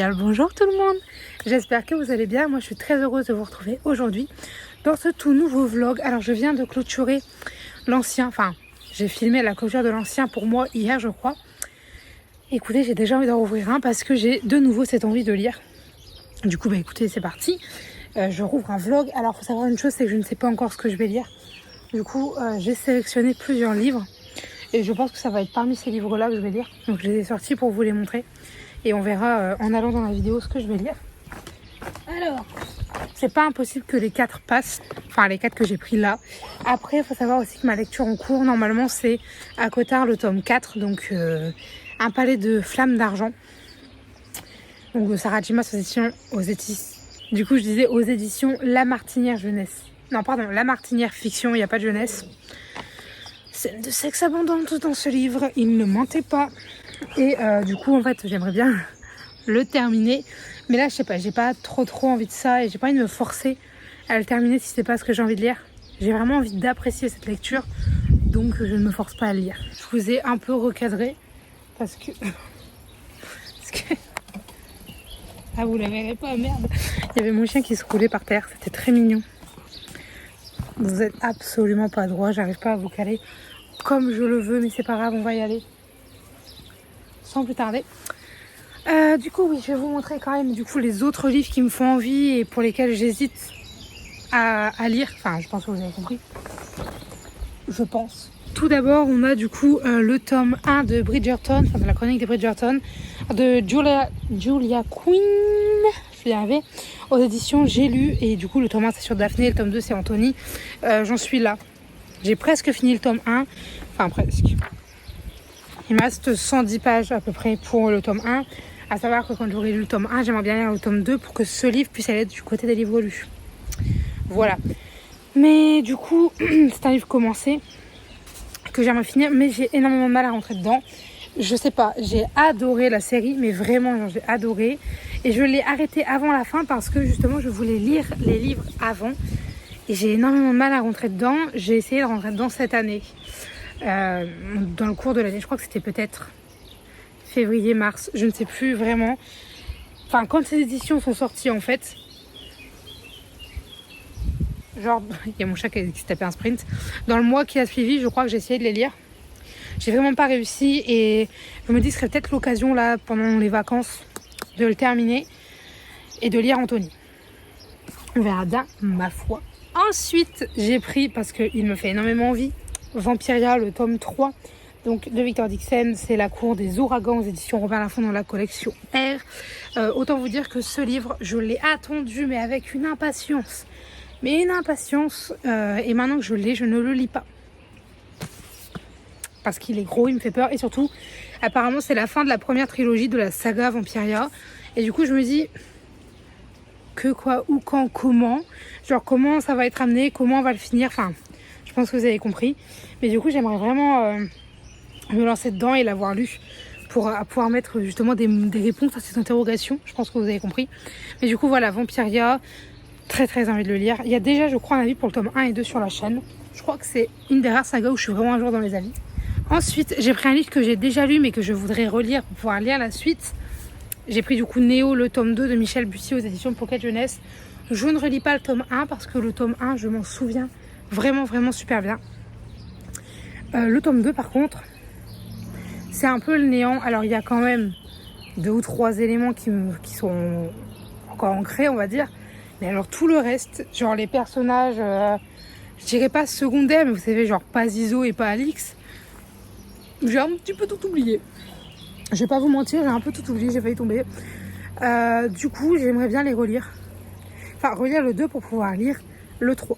bien le bonjour tout le monde. J'espère que vous allez bien. Moi je suis très heureuse de vous retrouver aujourd'hui dans ce tout nouveau vlog. Alors je viens de clôturer l'ancien, enfin j'ai filmé la clôture de l'ancien pour moi hier je crois. Écoutez, j'ai déjà envie d'en rouvrir un parce que j'ai de nouveau cette envie de lire. Du coup écoutez, c'est parti. Je rouvre un vlog. Alors faut savoir une chose, c'est que je ne sais pas encore ce que je vais lire. Du coup j'ai sélectionné plusieurs livres. Et je pense que ça va être parmi ces livres-là que je vais lire. Donc je les ai sortis pour vous les montrer. Et on verra en allant dans la vidéo ce que je vais lire. Alors, c'est pas impossible que les 4 passent. Enfin, les 4 que j'ai pris là. Après, il faut savoir aussi que ma lecture en cours, normalement, c'est à Cotard, le tome 4. Donc, un palais de flammes d'argent. Donc, de Sarah Dumas aux éditions. Du coup, je disais aux éditions La Martinière Jeunesse. Non, pardon, La Martinière Fiction, il n'y a pas de jeunesse. Scène de sexe abondante dans ce livre, il ne mentait pas. Et du coup, en fait, j'aimerais bien le terminer. Mais là, je sais pas, j'ai pas trop envie de ça. Et j'ai pas envie de me forcer à le terminer si c'est pas ce que j'ai envie de lire. J'ai vraiment envie d'apprécier cette lecture. Donc, je ne me force pas à le lire. Je vous ai un peu recadré. Parce que... Ah, vous la verrez pas, merde. Il y avait mon chien qui se roulait par terre. C'était très mignon. Vous êtes absolument pas droit. J'arrive pas à vous caler comme je le veux. Mais c'est pas grave, on va y aller. Sans plus tarder. Du coup, oui, je vais vous montrer quand même les autres livres qui me font envie et pour lesquels j'hésite à lire. Enfin, je pense que vous avez compris. Je pense. Tout d'abord, on a le tome 1 de Bridgerton, enfin de la chronique des Bridgerton, de Julia Quinn, je vais y arriver, aux éditions J'ai lu. Et du coup, le tome 1 c'est sur Daphné, le tome 2 c'est Anthony. J'en suis là. J'ai presque fini le tome 1. Enfin, presque. Il me reste 110 pages à peu près pour le tome 1. À savoir que quand j'aurai lu le tome 1, j'aimerais bien lire le tome 2 pour que ce livre puisse aller du côté des livres lus. Voilà. Mais du coup, c'est un livre commencé que j'aimerais finir, mais j'ai énormément de mal à rentrer dedans. Je sais pas, j'ai adoré la série, mais vraiment, j'ai adoré. Et je l'ai arrêté avant la fin parce que justement, je voulais lire les livres avant. Et j'ai énormément de mal à rentrer dedans. J'ai essayé de rentrer dedans cette année. Dans le cours de l'année, je crois que c'était peut-être février, mars, je ne sais plus vraiment. Enfin, quand ces éditions sont sorties en fait, genre, il y a mon chat qui s'est tapé un sprint. Dans le mois qui a suivi, je crois que j'ai essayé de les lire. J'ai vraiment pas réussi et je me dis que ce serait peut-être l'occasion là, pendant les vacances, de le terminer et de lire Anthony. On verra bien, ma foi. Ensuite, j'ai pris, parce qu'il me fait énormément envie, Vampiria, le tome 3. Donc de Victor Dixon, c'est La cour des ouragans aux éditions Robert Laffont dans la collection R. Autant vous dire que ce livre, je l'ai attendu, mais avec une impatience. Mais une impatience. Et maintenant que je l'ai, je ne le lis pas. Parce qu'il est gros, il me fait peur. Et surtout, apparemment, c'est la fin de la première trilogie de la saga Vampiria. Et du coup, je me dis... Que, quoi, où, quand, comment. Genre, comment ça va être amené, comment on va le finir. Enfin, je pense que vous avez compris. Mais du coup, j'aimerais vraiment... me lancer dedans et l'avoir lu pour pouvoir mettre justement des réponses à ces interrogations. Je pense que vous avez compris. Mais du coup, voilà, Vampiria, très envie de le lire. Il y a déjà, je crois, un avis pour le tome 1 et 2 sur la chaîne. Je crois que c'est une des rares sagas où je suis vraiment un jour dans les avis. Ensuite, j'ai pris un livre que j'ai déjà lu mais que je voudrais relire pour pouvoir lire la suite. J'ai pris Néo, le tome 2 de Michel Bussy aux éditions Pocket Jeunesse. Je ne relis pas le tome 1 parce que le tome 1, je m'en souviens vraiment super bien. Le tome 2, par contre, c'est un peu le néant. Alors il y a quand même 2 ou 3 éléments qui sont encore ancrés, on va dire. Mais alors tout le reste, genre les personnages, je dirais pas secondaires, mais vous savez, genre pas Zizo et pas Alix, j'ai un petit peu tout oublié. Je vais pas vous mentir, j'ai un peu tout oublié, j'ai failli tomber. Du coup, j'aimerais bien les relire. Enfin, relire le 2 pour pouvoir lire le 3.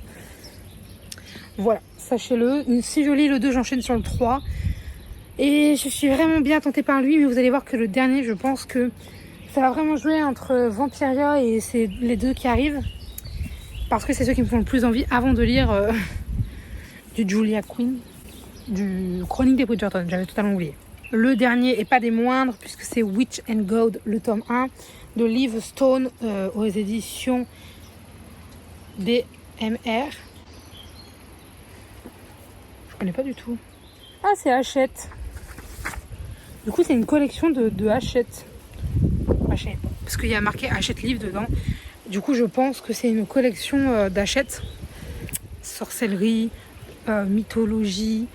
Voilà, sachez-le. Si je lis le 2, j'enchaîne sur le 3. Et je suis vraiment bien tentée par lui, mais vous allez voir que le dernier, je pense que ça va vraiment jouer entre Vampiria et c'est les deux qui arrivent. Parce que c'est ceux qui me font le plus envie avant de lire du Julia Quinn, du Chronique des Bridgerton, j'avais totalement oublié. Le dernier, et pas des moindres, puisque c'est Witch and God, le tome 1, de Liv Stone aux éditions DMR. Je connais pas du tout. Ah, c'est Hachette. Du coup, c'est une collection de Hachette. Hachette. parce qu'il y a marqué Hachette Livre dedans. Du coup, je pense que c'est une collection d'Hachette. Sorcellerie, mythologie,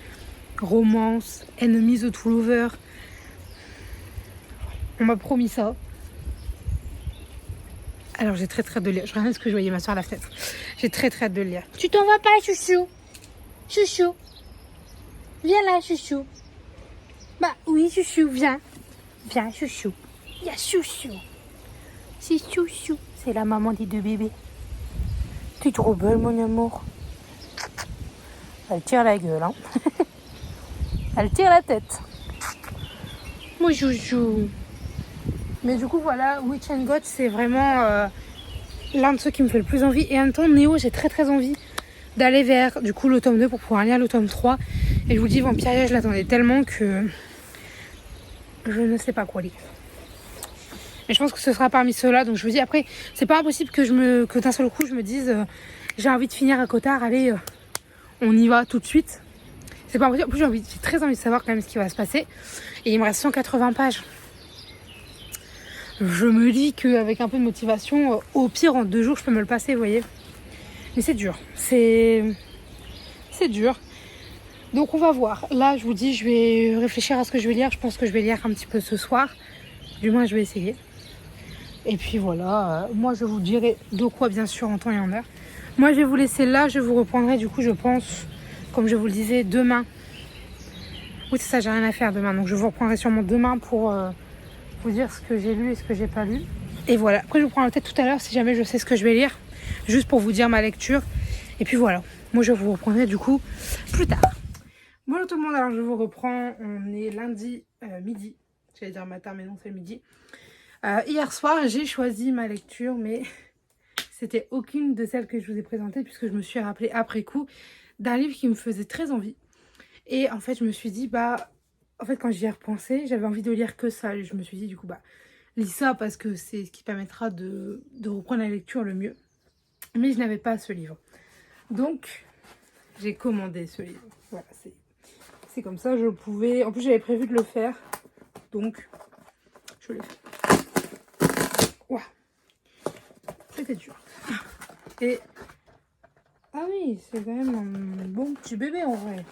romance, Enemies the True Lover. On m'a promis ça. Alors j'ai très hâte de lire. Je regarde ce que je voyais ma soeur à la fenêtre. J'ai très hâte de le lire. Tu t'en vas pas, chouchou? Chouchou. Viens là, chouchou. Bah oui, chouchou, viens. Viens, chouchou. Il y a chouchou. C'est chouchou. C'est la maman des 2 bébés. T'es trop belle, mon amour. Elle tire la gueule, hein. Elle tire la tête. Mon chouchou. Mais du coup, voilà, Witch and God, c'est vraiment l'un de ceux qui me fait le plus envie. Et en même temps, Néo, j'ai très envie d'aller vers, du coup, le tome 2 pour pouvoir lire le tome 3. Et je vous dis, Vampiria, je l'attendais tellement que je ne sais pas quoi lire. Mais je pense que ce sera parmi ceux-là. Donc je vous dis, après, c'est pas impossible que d'un seul coup, je me dise, j'ai envie de finir à Cotard, allez, on y va tout de suite. C'est pas impossible. En plus, j'ai très envie de savoir quand même ce qui va se passer. Et il me reste 180 pages. Je me dis qu'avec un peu de motivation, au pire, en 2 jours, je peux me le passer, vous voyez. Mais c'est dur. C'est dur. Donc on va voir. Là, je vous dis, je vais réfléchir à ce que je vais lire. Je pense que je vais lire un petit peu ce soir. Du moins, je vais essayer. Et puis voilà, moi, je vous dirai de quoi, bien sûr, en temps et en heure. Moi, je vais vous laisser là. Je vous reprendrai, du coup, je pense, comme je vous le disais, demain. Oui, c'est ça, j'ai rien à faire demain. Donc je vous reprendrai sûrement demain pour vous dire ce que j'ai lu et ce que j'ai pas lu. Et voilà. Après, je vous prendrai peut-être tout à l'heure si jamais je sais ce que je vais lire. Juste pour vous dire ma lecture. Et puis voilà. Moi, je vous reprendrai, du coup, plus tard. Bonjour tout le monde, alors je vous reprends, on est lundi midi, j'allais dire matin mais non c'est midi. Hier soir j'ai choisi ma lecture mais c'était aucune de celles que je vous ai présentées puisque je me suis rappelé après coup d'un livre qui me faisait très envie. Et en fait je me suis dit en fait quand j'y ai repensé j'avais envie de lire que ça et je me suis dit du coup lis ça parce que c'est ce qui permettra de reprendre la lecture le mieux. Mais je n'avais pas ce livre. Donc j'ai commandé ce livre, voilà c'est comme ça, je pouvais... En plus, j'avais prévu de le faire. Donc, je l'ai fait. Ouah. C'était dur. Et... Ah oui, c'est quand même un bon petit bébé en vrai.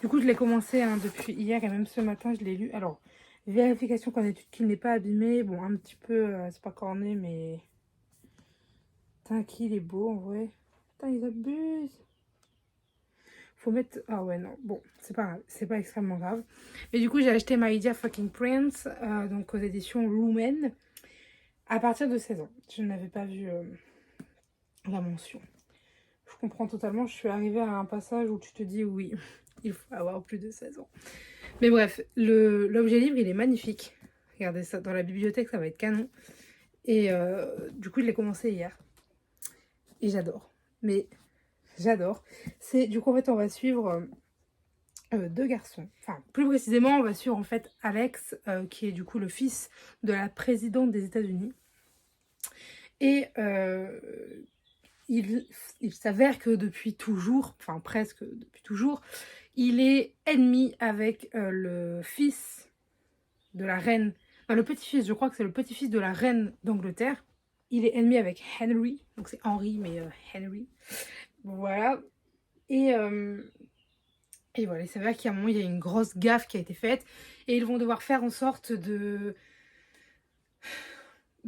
Du coup, je l'ai commencé depuis hier et même ce matin, je l'ai lu. Alors, vérification qu'en étude qu'il n'est pas abîmé. Bon, un petit peu, c'est pas corné, mais... Putain, qu'il est beau en vrai. Putain, ils abusent. Faut mettre... Ah ouais, non. Bon, c'est pas grave. C'est pas extrêmement grave. Mais du coup, j'ai acheté My Dear Fucking Prince, donc aux éditions Lumen, à partir de 16 ans. Je n'avais pas vu la mention. Je comprends totalement. Je suis arrivée à un passage où tu te dis oui, il faut avoir plus de 16 ans. Mais bref, l'objet livre, il est magnifique. Regardez ça. Dans la bibliothèque, ça va être canon. Et du coup, je l'ai commencé hier. Et j'adore. Mais... J'adore. C'est du coup en fait on va suivre 2 garçons. Enfin plus précisément on va suivre en fait Alex qui est du coup le fils de la présidente des États-Unis. Et il s'avère que depuis toujours, enfin presque depuis toujours, il est ennemi avec le fils de la reine. Enfin, le petit-fils, je crois que c'est le petit-fils de la reine d'Angleterre. Il est ennemi avec Henry, donc c'est Henry mais Henry. Voilà. Et voilà, il s'avère qu'à un moment, il y a une grosse gaffe qui a été faite. Et ils vont devoir faire en sorte de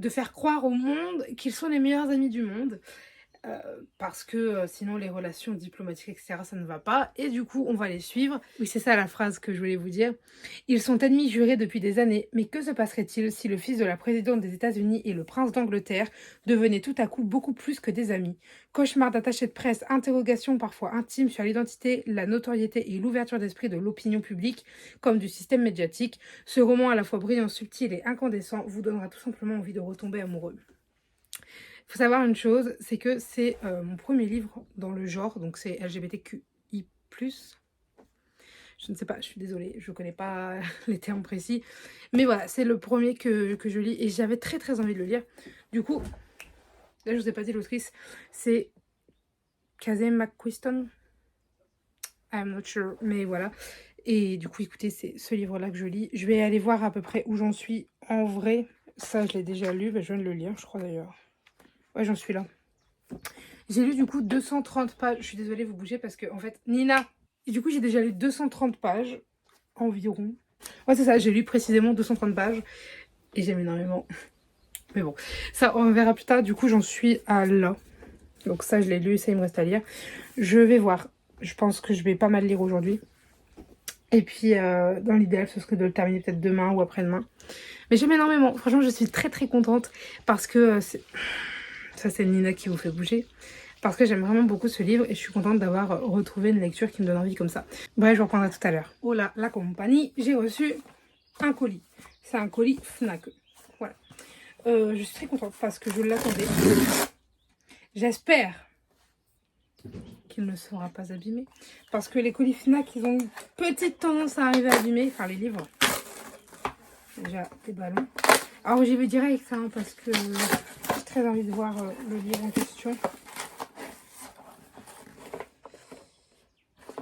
faire croire au monde qu'ils sont les meilleurs amis du monde. Parce que sinon les relations diplomatiques, etc., ça ne va pas. Et du coup, on va les suivre. Oui, c'est ça la phrase que je voulais vous dire. Ils sont ennemis jurés depuis des années. Mais que se passerait-il si le fils de la présidente des États-Unis et le prince d'Angleterre devenaient tout à coup beaucoup plus que des amis? Cauchemar d'attachés de presse, interrogations parfois intimes sur l'identité, la notoriété et l'ouverture d'esprit de l'opinion publique, comme du système médiatique. Ce roman à la fois brillant, subtil et incandescent vous donnera tout simplement envie de retomber amoureux. Il faut savoir une chose, c'est que c'est mon premier livre dans le genre, donc c'est LGBTQI+. Je ne sais pas, je suis désolée, je ne connais pas les termes précis. Mais voilà, c'est le premier que je lis et j'avais très envie de le lire. Du coup, là je vous ai pas dit l'autrice, c'est Casey McQuiston. I'm not sure, mais voilà. Et du coup, écoutez, c'est ce livre-là que je lis. Je vais aller voir à peu près où j'en suis en vrai. Ça, je l'ai déjà lu. Je viens de le lire, je crois d'ailleurs. Ouais, j'en suis là. J'ai lu du coup 230 pages. Je suis désolée, vous bougez parce que, en fait, Nina. Et du coup, j'ai déjà lu 230 pages environ. Ouais, c'est ça, j'ai lu précisément 230 pages. Et j'aime énormément. Mais bon, ça, on verra plus tard. Du coup, j'en suis à là. Donc ça, je l'ai lu, ça, il me reste à lire. Je vais voir. Je pense que je vais pas mal lire aujourd'hui. Et puis, dans l'idéal, ce serait de le terminer peut-être demain ou après-demain. Mais j'aime énormément. Franchement, je suis très très contente parce que ça, c'est Nina qui vous fait bouger. Parce que j'aime vraiment beaucoup ce livre et je suis contente d'avoir retrouvé une lecture qui me donne envie comme ça. Bref, je vous reprendrai tout à l'heure. Oh là, la compagnie, j'ai reçu un colis. C'est un colis Fnac. Voilà. Je suis très contente parce que je l'attendais. J'espère qu'il ne sera pas abîmé. Parce que les colis Fnac, ils ont une petite tendance à arriver abîmés. Enfin, les livres. Déjà, des ballons. Alors, j'y vais direct, hein, parce que j'ai très envie de voir le livre en question.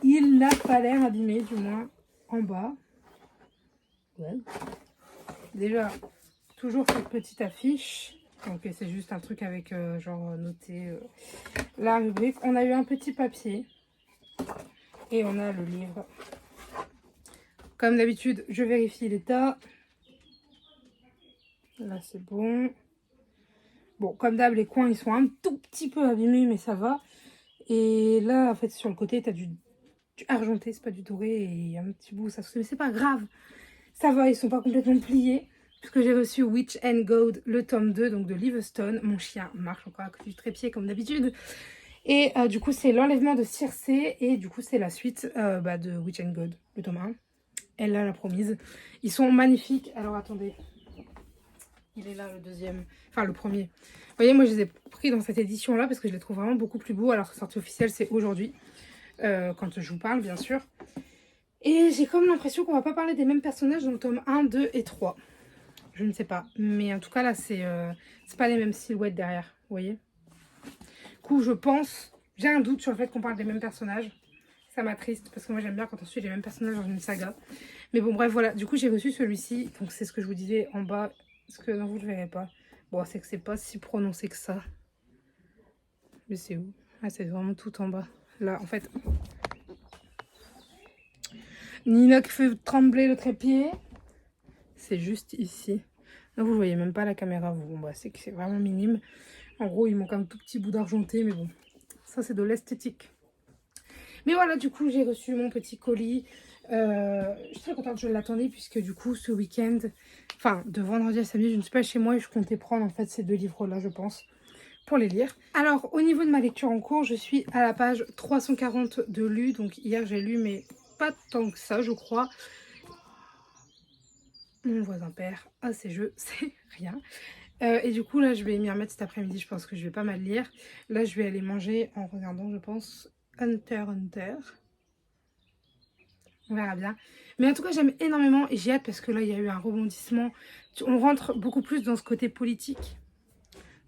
Il n'a pas l'air abîmé, du moins en bas. Ouais. Déjà, toujours cette petite affiche. Donc, c'est juste un truc avec, genre, noté la rubrique. On a eu un petit papier. Et on a le livre. Comme d'habitude, je vérifie l'état. Là, c'est bon. Bon, comme d'hab, les coins, ils sont un tout petit peu abîmés, mais ça va. Et là, en fait, sur le côté, tu as du argenté, c'est pas du doré. Et un petit bout, ça se... Mais c'est pas grave. Ça va, ils sont pas complètement pliés. Puisque j'ai reçu Witch and Gold, le tome 2, donc de Livingstone. Mon chien marche encore à côté du trépied, comme d'habitude. Et du coup, c'est l'enlèvement de Circé. Et du coup, c'est la suite de Witch and Gold, le tome 1. Elle l'a promise. Ils sont magnifiques. Alors, attendez. Il est là, le deuxième. Enfin, le premier. Vous voyez, moi, je les ai pris dans cette édition-là parce que je les trouve vraiment beaucoup plus beaux. Alors, la sortie officielle, c'est aujourd'hui. Quand je vous parle, bien sûr. Et j'ai comme l'impression qu'on va pas parler des mêmes personnages dans le tome 1, 2 et 3. Je ne sais pas. Mais en tout cas, là, c'est pas les mêmes silhouettes derrière. Vous voyez? Du coup, je pense... J'ai un doute sur le fait qu'on parle des mêmes personnages. Ça m'attriste parce que moi, j'aime bien quand on suit les mêmes personnages dans une saga. Mais bon, bref, voilà. Du coup, j'ai reçu celui-ci. Donc, c'est ce que je vous disais en bas. Parce que non, vous ne le verrez pas. Bon, c'est que c'est pas si prononcé que ça. Mais c'est où? Ah, c'est vraiment tout en bas. Là, en fait. Nina qui fait trembler le trépied. C'est juste ici. Là, vous ne voyez même pas la caméra, vous. Bon, bah, c'est que c'est vraiment minime. En gros, il manque un tout petit bout d'argenté. Mais bon, ça, c'est de l'esthétique. Mais voilà, du coup, j'ai reçu mon petit colis. Je suis très contente, je l'attendais puisque du coup, ce week-end, enfin, de vendredi à samedi, je ne suis pas chez moi et je comptais prendre en fait ces deux livres-là, je pense, pour les lire. Alors, au niveau de ma lecture en cours, je suis à la page 340 de lu. Donc, hier, j'ai lu, mais pas tant que ça, je crois. Mon voisin père, ah, ces jeux, c'est rien. Et du coup, là, je vais m'y remettre cet après-midi. Je pense que je vais pas mal lire. Là, je vais aller manger en regardant, je pense, Hunter x Hunter. On verra bien. Mais en tout cas, j'aime énormément et j'ai hâte parce que là, il y a eu un rebondissement. On rentre beaucoup plus dans ce côté politique.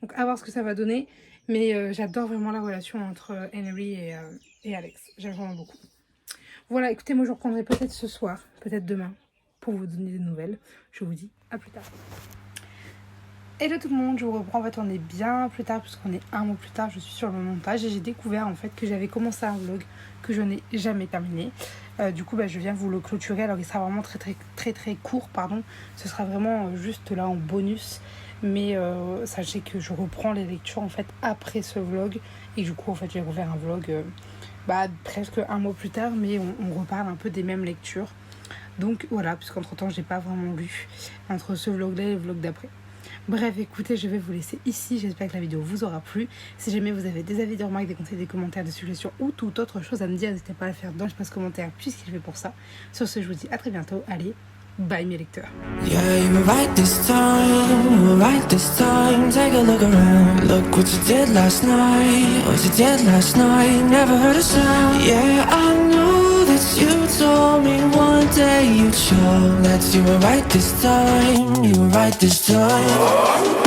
Donc, à voir ce que ça va donner. Mais j'adore vraiment la relation entre Henry et Alex. J'aime vraiment beaucoup. Voilà, écoutez, moi, je reprendrai peut-être ce soir, peut-être demain, pour vous donner des nouvelles. Je vous dis à plus tard. Hello tout le monde, je vous reprends, en fait on est bien plus tard puisqu'on est un mois plus tard, je suis sur le montage et j'ai découvert en fait que j'avais commencé un vlog que je n'ai jamais terminé. Du coup je viens vous le clôturer, alors il sera vraiment très court, pardon. Ce sera vraiment juste là en bonus, mais sachez que je reprends les lectures en fait après ce vlog et du coup en fait je vais refaire un vlog presque un mois plus tard, mais on reparle un peu des mêmes lectures. Donc voilà, puisqu'entre temps j'ai pas vraiment lu entre ce vlog là et le vlog d'après. Bref, écoutez, je vais vous laisser ici. J'espère que la vidéo vous aura plu. Si jamais vous avez des avis, des remarques, des conseils, des commentaires, des suggestions ou toute autre chose à me dire, n'hésitez pas à le faire dans l'espace commentaire puisqu'il est fait pour ça. Sur ce, je vous dis à très bientôt. Allez, bye mes lecteurs. Yeah, you were right this time, you were right this time. Take a look around, look what you did last night. What you did last night, never heard a sound. Yeah, I know that you told me one day you'd show that you were right this time, you were right this time.